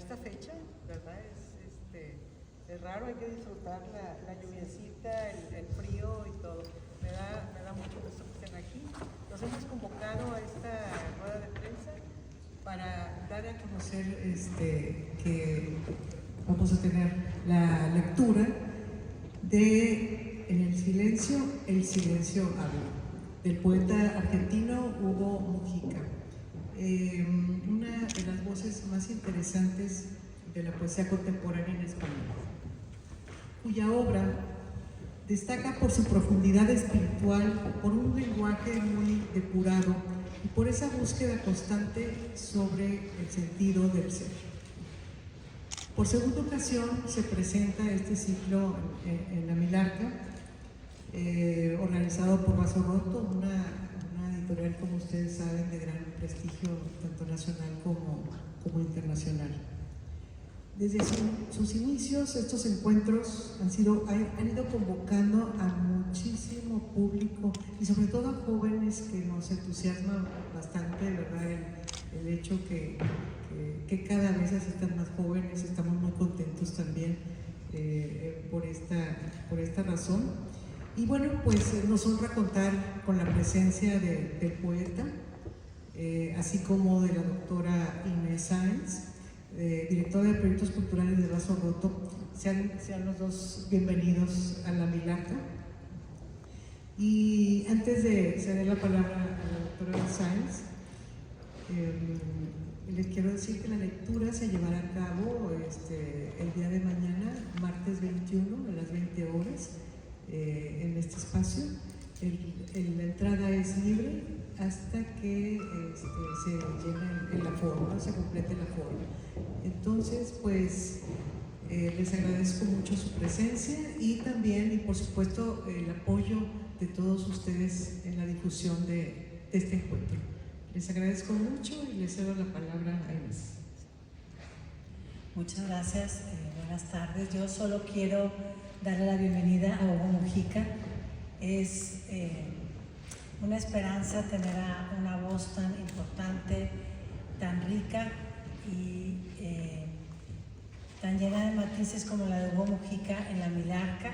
esta fecha, ¿verdad? Es raro, hay que disfrutar la lluviecita, el frío y todo. Me da mucho gusto que estén aquí. Los hemos convocado a esta rueda de prensa para dar a conocer que vamos a tener la lectura de En el silencio habla, del poeta argentino Hugo Mujica. Una de las voces más interesantes de la poesía contemporánea en español, cuya obra destaca por su profundidad espiritual, por un lenguaje muy depurado y por esa búsqueda constante sobre el sentido del ser. Por segunda ocasión se presenta este ciclo en la Milarca, organizado por Vaso Roto, una editorial, como ustedes saben, de gran prestigio tanto nacional como internacional. Desde sus inicios, estos encuentros han ido convocando a muchísimo público y sobre todo a jóvenes, que nos entusiasma bastante, ¿verdad? El hecho que cada vez asistan más jóvenes. Estamos muy contentos también por esta razón. Y bueno, pues nos honra contar con la presencia del poeta, así como de la doctora Inés Sáenz, directora de Proyectos Culturales de Vaso Roto. Sean los dos bienvenidos a la Milarca. Y antes de ceder la palabra a la doctora Sáenz, les quiero decir que la lectura se llevará a cabo el día de mañana, martes 21, a las 20 horas, en este espacio. La entrada es libre hasta que se llene el aforo, ¿no? Se complete el aforo. Entonces, pues, les agradezco mucho su presencia y también, y por supuesto, el apoyo de todos ustedes en la difusión de este encuentro. Les agradezco mucho y les cedo la palabra a Inés. Muchas gracias, buenas tardes. Yo solo quiero darle la bienvenida a Hugo Mujica. Es una esperanza tener a una voz tan importante, tan rica y tan llena de matices como la de Hugo Mujica en la Milarca,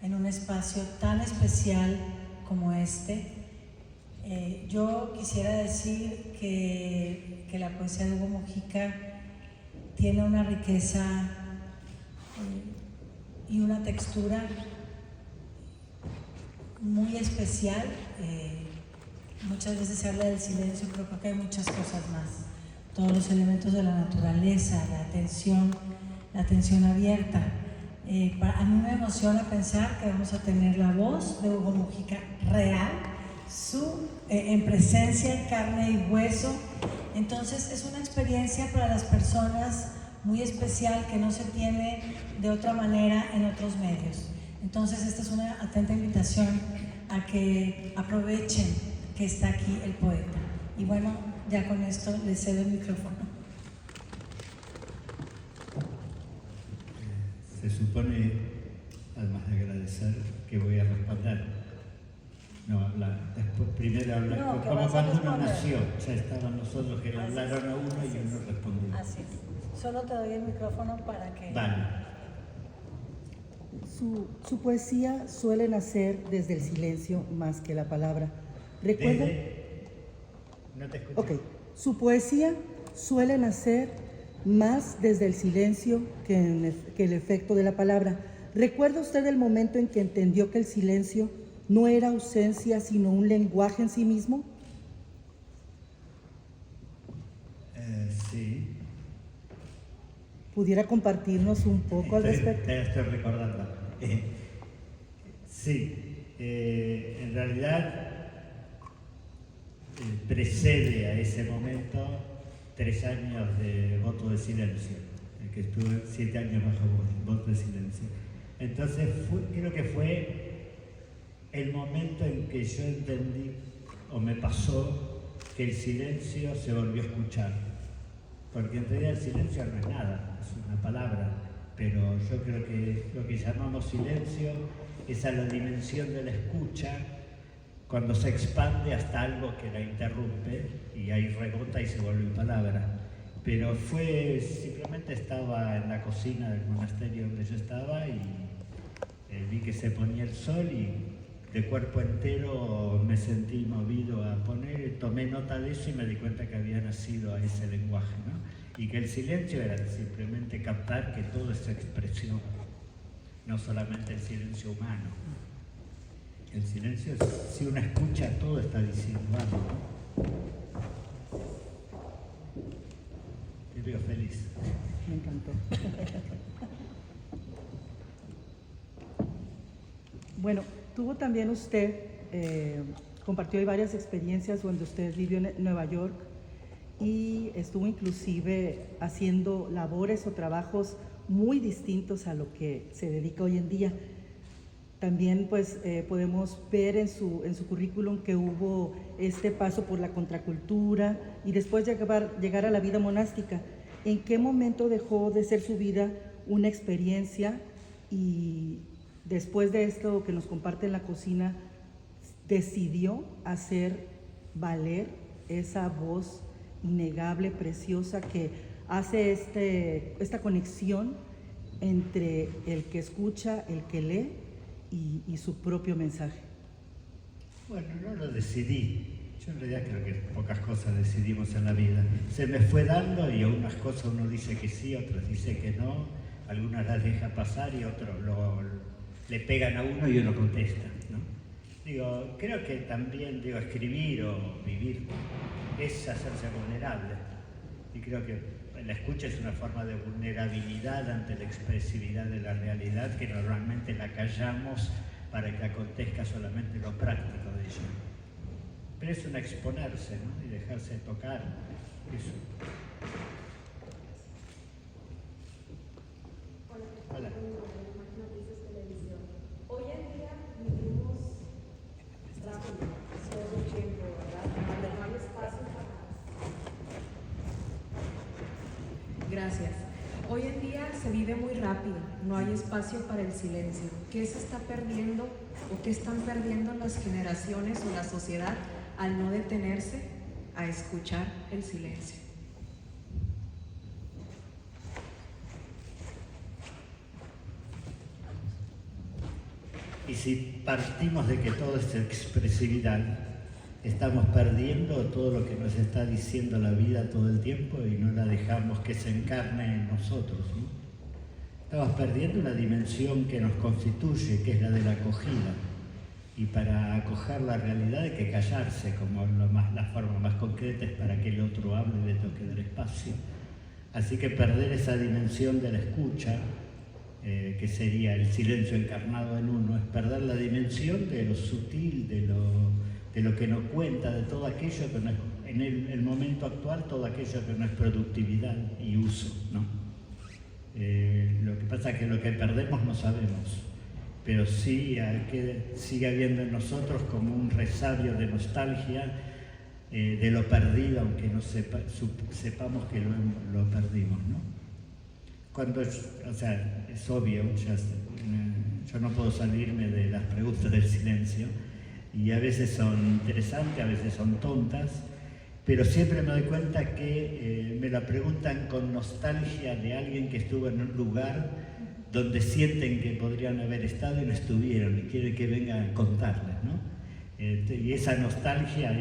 en un espacio tan especial como este. Yo quisiera decir que la poesía de Hugo Mujica tiene una riqueza y una textura muy especial. Muchas veces se habla del silencio, pero creo que hay muchas cosas más. Todos los elementos de la naturaleza, la atención abierta. A mí me emociona pensar que vamos a tener la voz de Hugo Mujica real, en presencia, en carne y hueso. Entonces es una experiencia para las personas muy especial que no se tiene de otra manera en otros medios. Entonces esta es una atenta invitación a que aprovechen que está aquí el poeta. Y bueno, ya con esto les cedo el micrófono. Se supone, además de agradecer, que voy a responder. No, hablar. Después, primero hablar. No, como cuando uno nació, ya estaban nosotros que le hablaron a uno y uno respondió. Así es. Solo te doy el micrófono para que... Vale. Su poesía suele nacer desde el silencio más que la palabra. ¿Recuerda? No te escucho. Ok. Su poesía suele nacer más desde el silencio que el efecto de la palabra. ¿Recuerda usted el momento en que entendió que el silencio no era ausencia, sino un lenguaje en sí mismo? Sí. ¿Pudiera compartirnos un poco al respecto? Te estoy recordando. Sí. En realidad precede a ese momento 3 años de voto de silencio, que estuve 7 años bajo voto de silencio. Entonces creo que fue el momento en que yo entendí, o me pasó, que el silencio se volvió a escuchar. Porque en realidad el silencio no es nada, es una palabra, pero yo creo que lo que llamamos silencio es a la dimensión de la escucha, cuando se expande hasta algo que la interrumpe y ahí rebota y se vuelve palabra. Pero fue, simplemente estaba en la cocina del monasterio donde yo estaba y vi que se ponía el sol y de cuerpo entero me sentí movido a poner, tomé nota de eso y me di cuenta que había nacido a ese lenguaje, ¿no? Y que el silencio era simplemente captar que todo es expresión, no solamente el silencio humano. El silencio, si uno escucha, todo está diciendo algo, ¿no? Te veo feliz. Me encantó. Bueno, tuvo también usted, compartió ahí varias experiencias donde usted vivió en Nueva York y estuvo inclusive haciendo labores o trabajos muy distintos a lo que se dedica hoy en día. También pues podemos ver en su currículum que hubo este paso por la contracultura y después llegar a la vida monástica. ¿En qué momento dejó de ser su vida una experiencia y después de esto que nos comparte en la cocina, decidió hacer valer esa voz innegable, preciosa, que hace esta conexión entre el que escucha, el que lee y su propio mensaje? Bueno, no lo decidí. Yo en realidad creo que pocas cosas decidimos en la vida. Se me fue dando y algunas cosas uno dice que sí, otras dice que no, algunas las deja pasar y otros le pegan a uno y uno contesta, ¿no? Digo, creo que también, escribir o vivir es hacerse vulnerable. Y creo que la escucha es una forma de vulnerabilidad ante la expresividad de la realidad que normalmente la callamos para que acontezca solamente lo práctico de ella. Pero es un exponerse, ¿no? Y dejarse tocar. Eso. Hola. Hoy en día vivimos rápido, todo el tiempo, ¿verdad? No hay espacio para... Gracias. Hoy en día se vive muy rápido, no hay espacio para el silencio. ¿Qué se está perdiendo o qué están perdiendo las generaciones o la sociedad al no detenerse a escuchar el silencio? Y si partimos de que todo es expresividad, estamos perdiendo todo lo que nos está diciendo la vida todo el tiempo y no la dejamos que se encarne en nosotros, ¿no? Estamos perdiendo una dimensión que nos constituye, que es la de la acogida. Y para acoger la realidad hay que callarse, como la forma más concreta es para que el otro hable y le toque dar espacio. Así que perder esa dimensión de la escucha, que sería el silencio encarnado en uno, es perder la dimensión de lo sutil, de lo que nos cuenta, de todo aquello que no es, en el momento actual, todo aquello que no es productividad y uso, ¿no? Lo que pasa es que lo que perdemos no sabemos, pero sí sigue habiendo en nosotros como un resabio de nostalgia de lo perdido, aunque no sepamos que lo perdimos, ¿no? Es obvio, yo no puedo salirme de las preguntas del silencio y a veces son interesantes, a veces son tontas, pero siempre me doy cuenta que me la preguntan con nostalgia de alguien que estuvo en un lugar donde sienten que podrían haber estado y no estuvieron y quieren que venga a contarles, ¿no? Y esa nostalgia,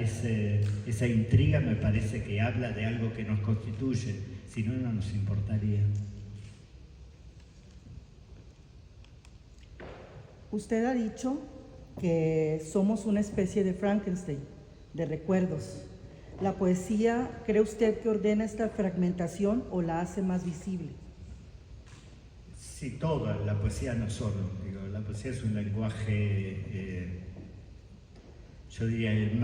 esa intriga me parece que habla de algo que nos constituye, si no, no nos importaría. Usted ha dicho que somos una especie de Frankenstein, de recuerdos. ¿La poesía, cree usted que ordena esta fragmentación o la hace más visible? Sí, toda, la poesía no solo. La poesía es un lenguaje, yo diría, el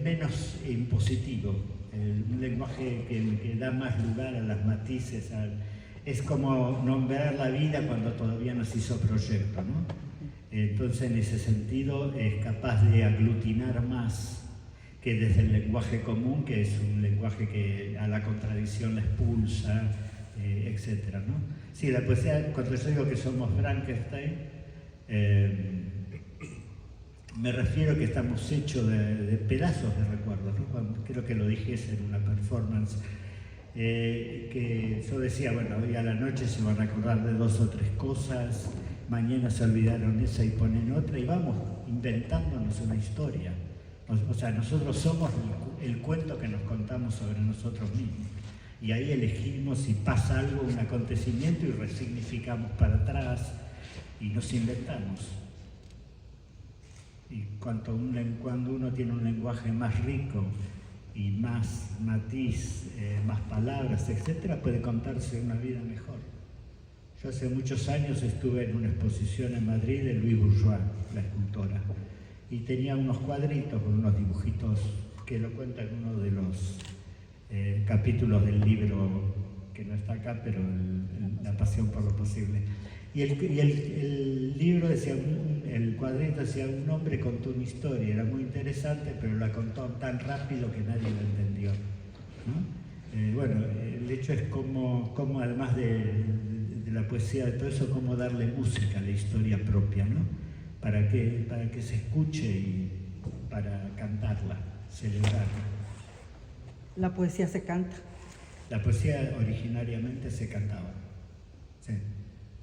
menos impositivo, un lenguaje que da más lugar a las matices, es como nombrar la vida cuando todavía no se hizo proyecto, ¿no? Entonces, en ese sentido, es capaz de aglutinar más que desde el lenguaje común, que es un lenguaje que a la contradicción la expulsa, etc., ¿no? Sí, la poesía, cuando yo digo que somos Frankenstein, Me refiero que estamos hechos de pedazos de recuerdos, ¿no? Creo que lo dije en una performance, que yo decía, bueno, hoy a la noche se van a acordar de 2 o 3 cosas, mañana se olvidaron esa y ponen otra, y vamos inventándonos una historia. O sea, nosotros somos el cuento que nos contamos sobre nosotros mismos. Y ahí elegimos si pasa algo, un acontecimiento, y resignificamos para atrás y nos inventamos. Y cuando uno tiene un lenguaje más rico y más matiz, más palabras, etc., puede contarse una vida mejor. Yo hace muchos años estuve en una exposición en Madrid de Louise Bourgeois, la escultora, y tenía unos cuadritos con unos dibujitos que lo cuenta en uno de los capítulos del libro, que no está acá, pero La pasión por lo posible. Y el libro decía, el cuadrito decía, un hombre contó una historia, era muy interesante, pero la contó tan rápido que nadie lo entendió, ¿no? Bueno, el hecho es cómo además de la poesía, de todo eso, cómo darle música a la historia propia, ¿no? Para que se escuche y para cantarla, celebrarla. La poesía se canta. La poesía originariamente se cantaba. Sí.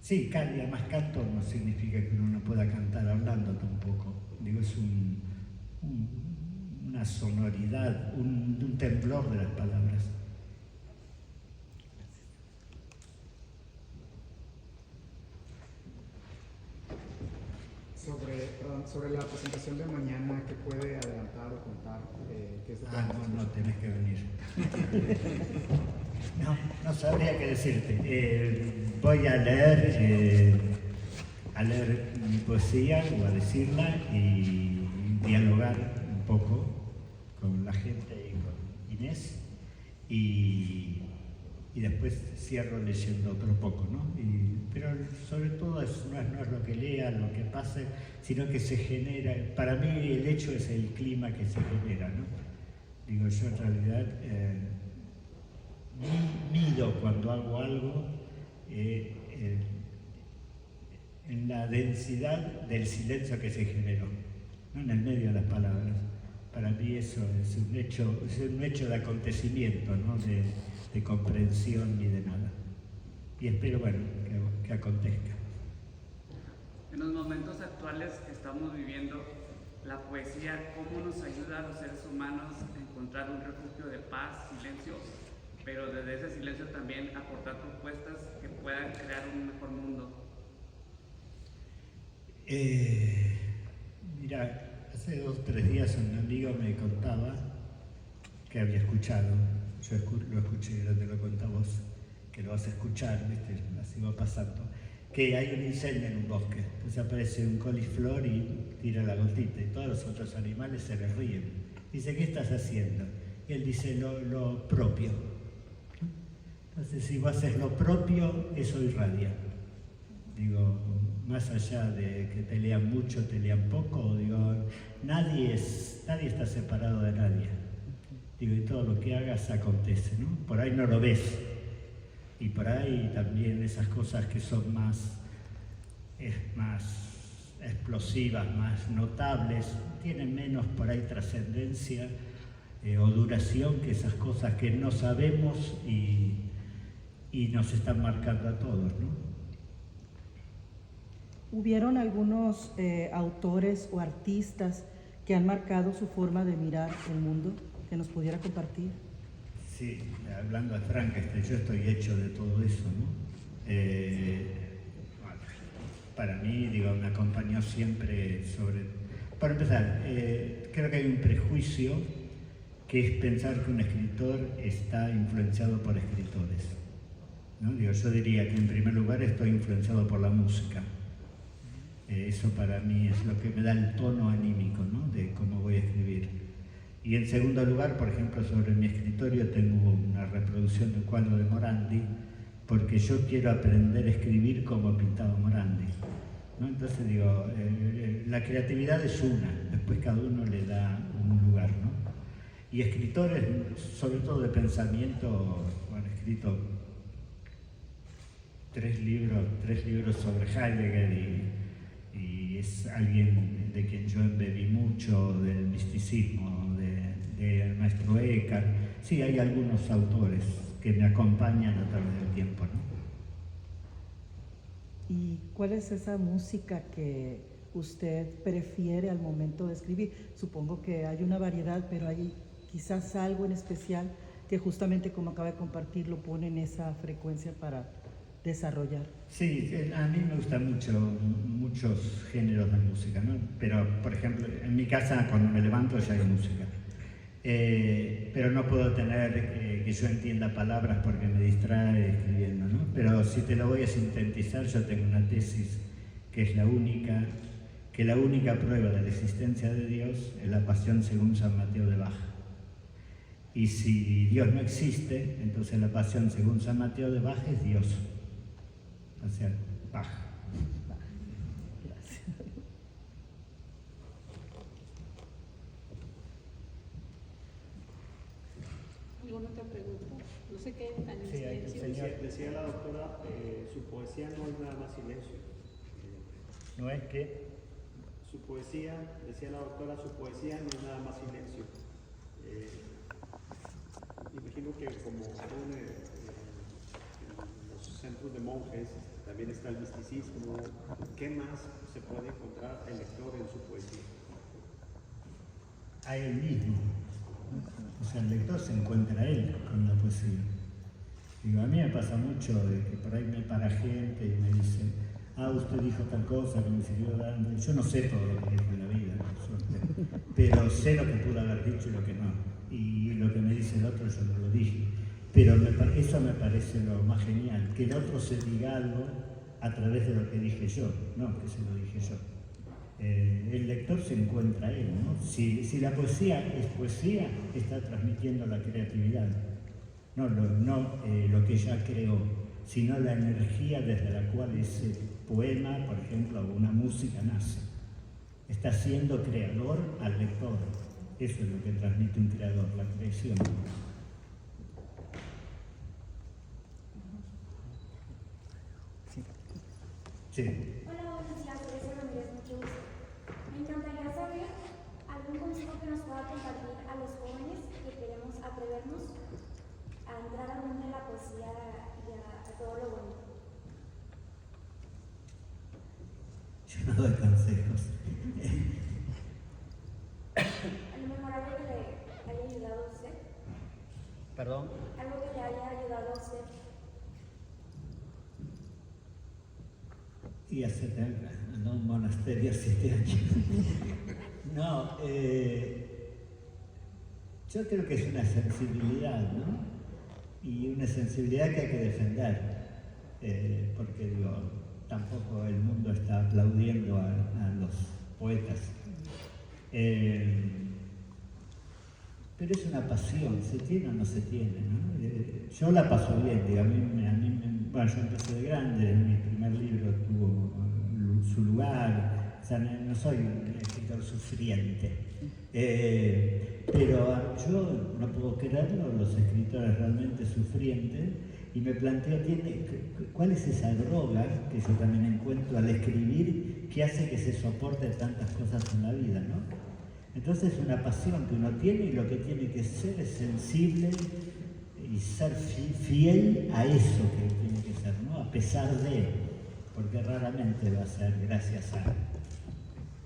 Sí, y además canto no significa que uno no pueda cantar hablando tampoco. Digo, es una sonoridad, un temblor de las palabras. Sobre la presentación de mañana, ¿qué puede adelantar o contar? ¿Qué es lo que No, tenés que venir. No sabría qué decirte. Voy a leer mi poesía o a decirla y dialogar un poco con la gente y con Inés, y después cierro leyendo otro poco, ¿no? Pero sobre todo no es lo que lea, lo que pase, sino que se genera. Para mí el hecho es el clima que se genera, ¿no? Digo, yo en realidad mido cuando hago algo en la densidad del silencio que se generó, no en el medio de las palabras. Para mí eso es un hecho de acontecimiento, ¿no? De comprensión ni de nada. Y espero, bueno, que acontezca. En los momentos actuales que estamos viviendo, la poesía, ¿cómo nos ayuda a los seres humanos a encontrar un refugio de paz, silencio, pero desde ese silencio también aportar propuestas que puedan crear un mejor mundo? Mira, hace 2 o 3 días un amigo me contaba que había escuchado, yo lo escuché, no te lo cuento a vos, que lo vas a escuchar, ¿viste? Así va pasando, que hay un incendio en un bosque, entonces aparece un coliflor y tira la gotita, y todos los otros animales se le ríen. Dice, ¿qué estás haciendo? Y él dice, lo propio. Entonces, si vos haces lo propio, eso irradia. Digo, más allá de que te lean mucho, te lean poco, digo, nadie está separado de nadie. Digo, y todo lo que hagas acontece, ¿no? Por ahí no lo ves. Y por ahí también esas cosas que son más explosivas, más notables, tienen menos por ahí trascendencia o duración que esas cosas que no sabemos y nos están marcando a todos, ¿no? ¿Hubieron algunos autores o artistas que han marcado su forma de mirar el mundo que nos pudiera compartir? Sí, hablando de Frankenstein, yo estoy hecho de todo eso, ¿no? Para mí, digo, me acompañó siempre Para empezar, creo que hay un prejuicio que es pensar que un escritor está influenciado por escritores, ¿no? Digo, yo diría que en primer lugar estoy influenciado por la música. Eso para mí es lo que me da el tono anímico, ¿no? De cómo voy a escribir. Y en segundo lugar, por ejemplo, sobre mi escritorio tengo una reproducción de un cuadro de Morandi, porque yo quiero aprender a escribir como pintaba Morandi, ¿no? Entonces digo, la creatividad es una, después cada uno le da un lugar, ¿no? Y escritores, sobre todo de pensamiento, bueno, he escrito 3 libros sobre Heidegger y es alguien de quien yo embebí mucho, del misticismo, de nuestro Eckhart. Sí, hay algunos autores que me acompañan a través del tiempo, ¿no? ¿Y cuál es esa música que usted prefiere al momento de escribir? Supongo que hay una variedad, pero hay quizás algo en especial que justamente como acaba de compartir lo pone en esa frecuencia para desarrollar. Sí, a mí me gustan muchos géneros de música, ¿no? Pero, por ejemplo, en mi casa cuando me levanto ya hay música. Pero no puedo tener que yo entienda palabras porque me distrae escribiendo, ¿no? Pero si te lo voy a sintetizar, yo tengo una tesis que es la única prueba de la existencia de Dios es la Pasión según San Mateo de Bach. Y si Dios no existe, entonces la Pasión según San Mateo de Bach es Dios. O sea, Bach. Gracias. ¿Alguna otra pregunta? No sé qué tan en Sí, silencio. Decía la doctora, su poesía no es nada más silencio. ¿No es que? Su poesía, decía la doctora, su poesía no es nada más silencio. Imagino que como en los centros de monjes también está el misticismo. ¿Qué más se puede encontrar el lector en su poesía? A él mismo. O sea, el lector se encuentra a él con la poesía. Digo, a mí me pasa mucho de que por ahí me para gente y me dice, usted dijo tal cosa que me sirvió grande. Yo no sé todo lo que dijo en la vida, por suerte, pero sé lo que pudo haber dicho y lo que no. Y lo que me dice el otro yo no lo dije. Pero eso me parece lo más genial, que el otro se diga algo a través de lo que dije yo, no que se lo dije yo. El lector se encuentra él, ¿no? Si la poesía es poesía, está transmitiendo la creatividad, no lo que ella creó, sino la energía desde la cual ese poema, por ejemplo, o una música nace. Está siendo creador al lector. Eso es lo que transmite un creador, la creación. Sí. Hola, buenos días, soy César Ramírez, mucho gusto. Me encantaría saber algún consejo que nos pueda compartir a los jóvenes que queremos atrevernos a entrar al mundo de la poesía y a todo lo bonito. Yo no doy consejos. A lo mejor algo que le haya ayudado a usted. ¿Perdón? Algo que le haya ayudado a usted. Y andó a un monasterio 7 años. No, yo creo que es una sensibilidad, ¿no? Y una sensibilidad que hay que defender, porque digo, tampoco el mundo está aplaudiendo a los poetas. Pero es una pasión, ¿se tiene o no se tiene? ¿No? Yo la paso bien, digo, bueno, yo empecé de grande, mi primer libro tuvo su lugar, o sea, no soy un escritor sufriente, pero yo no puedo creerlo, los escritores realmente sufrientes, y me planteo, ¿cuál es esa droga que yo también encuentro al escribir que hace que se soporte tantas cosas en la vida, ¿no? Entonces es una pasión que uno tiene y lo que tiene que ser es sensible y ser fiel a eso que tiene que ser, ¿no? A pesar de, porque raramente va a ser gracias a.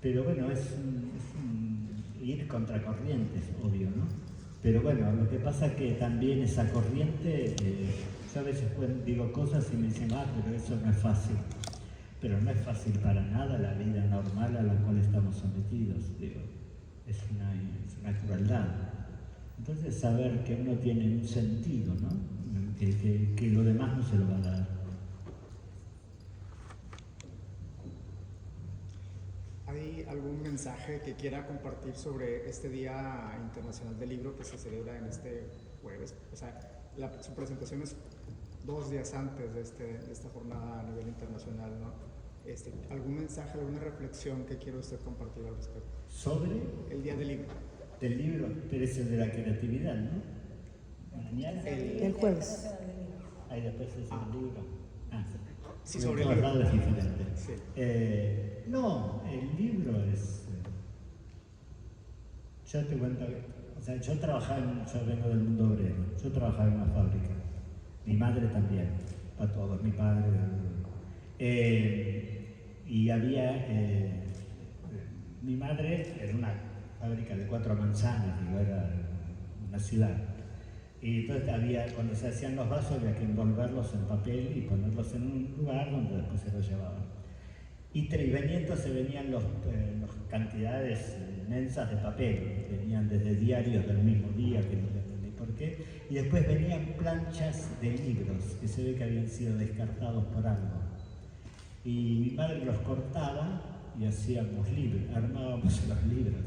Pero bueno, es ir contracorriente, es obvio, ¿no? Pero bueno, lo que pasa es que también esa corriente, yo a veces digo cosas y me dicen, pero eso no es fácil. Pero no es fácil para nada la vida normal a la cual estamos sometidos, digo. Es una crueldad. Entonces saber que uno tiene un sentido, ¿no? Que lo demás no se lo va a dar. ¿Hay algún mensaje que quiera compartir sobre este Día Internacional del Libro que se celebra en este jueves? O sea, su presentación es 2 días antes de esta jornada a nivel internacional, ¿no? ¿Algún mensaje, alguna reflexión que quiera usted compartir al respecto? ¿Sobre? El Día del Libro. Del libro, pero ese es de la creatividad, ¿no? Mañana. El jueves. Ahí después es el libro. Sí, sobre el libro. libro. Es diferente. Sí. No, el libro es Yo te cuento, o sea, yo vengo del mundo obrero, yo trabajaba en una fábrica, mi madre también, para todos, mi padre, y había, mi madre era una fábrica de 4 manzanas, digo, era una ciudad. Y entonces cuando se hacían los vasos había que envolverlos en papel y ponerlos en un lugar donde después se los llevaban. Y venían las cantidades inmensas de papel, venían desde diarios del mismo día, que no entendí por qué, y después venían planchas de libros que se ve que habían sido descartados por algo. Y mi madre los cortaba y hacíamos libros, armábamos los libros.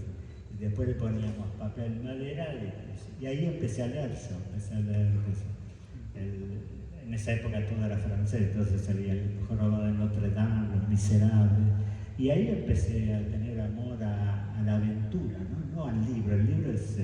Y después le poníamos papel, madera, y ahí empecé a leer yo, en esa época todo era francés, entonces salía el Jorobado de Notre Dame, Los Miserables, y ahí empecé a tener amor a la aventura, no al libro. El libro es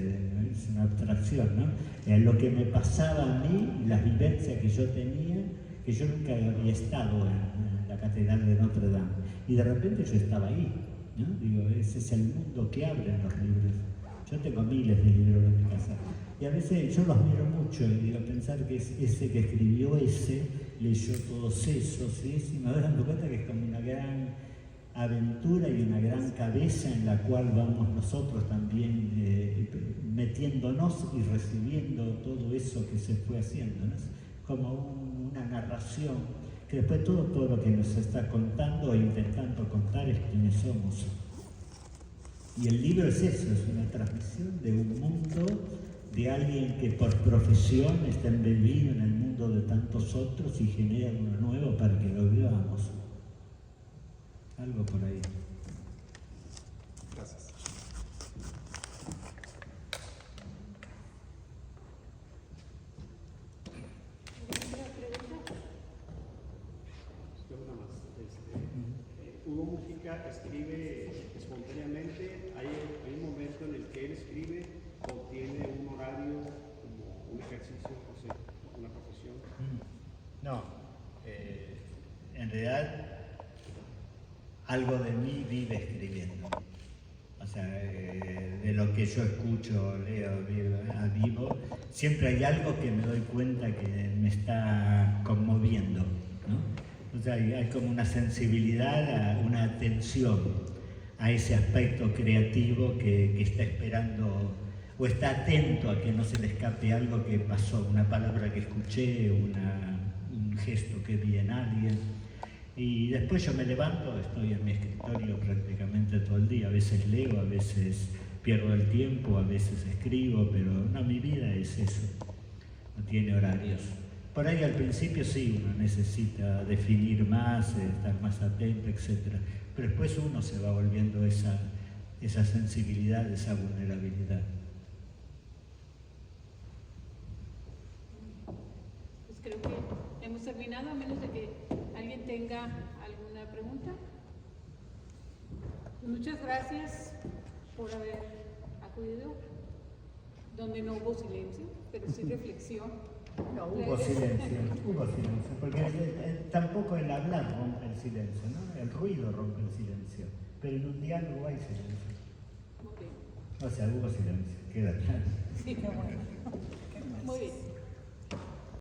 una abstracción, ¿no? Lo que me pasaba a mí, las vivencias que yo tenía, que yo nunca había estado en la Catedral de Notre Dame, y de repente yo estaba ahí, ¿no? Digo, ese es el mundo que abren los libros. Yo tengo miles de libros en mi casa. Y a veces yo los miro mucho y digo, pensar que es ese que escribió leyó todos esos, y me voy dando cuenta que es como una gran aventura y una gran cabeza en la cual vamos nosotros también metiéndonos y recibiendo todo eso que se fue haciendo, ¿no? Es como una narración, que después todo lo que nos está contando e intentando contar es quiénes somos. Y el libro es eso, es una transmisión de un mundo, de alguien que por profesión está embebido en el mundo de tantos otros y genera uno nuevo para que lo vivamos. Algo por ahí. Gracias. Una más. Hugo Mujica escribe espontáneamente. Hay un momento en el que él escribe o tiene un horario como un ejercicio, o sea, una profesión. No, en realidad algo de mí vive escribiendo. O sea, de lo que yo escucho, leo, vivo, siempre hay algo que me doy cuenta que me está conmoviendo, ¿no? O sea, hay como una sensibilidad, una atención a ese aspecto creativo que está esperando o está atento a que no se le escape algo que pasó, una palabra que escuché, un gesto que vi en alguien. Y después yo me levanto, estoy en mi escritorio prácticamente todo el día, a veces leo, a veces pierdo el tiempo, a veces escribo, pero no, mi vida es eso, no tiene horarios. Por ahí al principio sí, uno necesita definir más, estar más atento, etc. Pero después uno se va volviendo esa sensibilidad, esa vulnerabilidad. Pues creo que hemos terminado, a menos de que alguien tenga alguna pregunta. Muchas gracias por haber acudido, donde no hubo silencio, pero sí reflexión. No, hubo silencio, porque tampoco el hablar rompe el silencio, ¿no? El ruido rompe el silencio, pero en un diálogo hay silencio. Muy bien. O sea, hubo silencio, queda claro. Sí, qué bueno. Muy bien.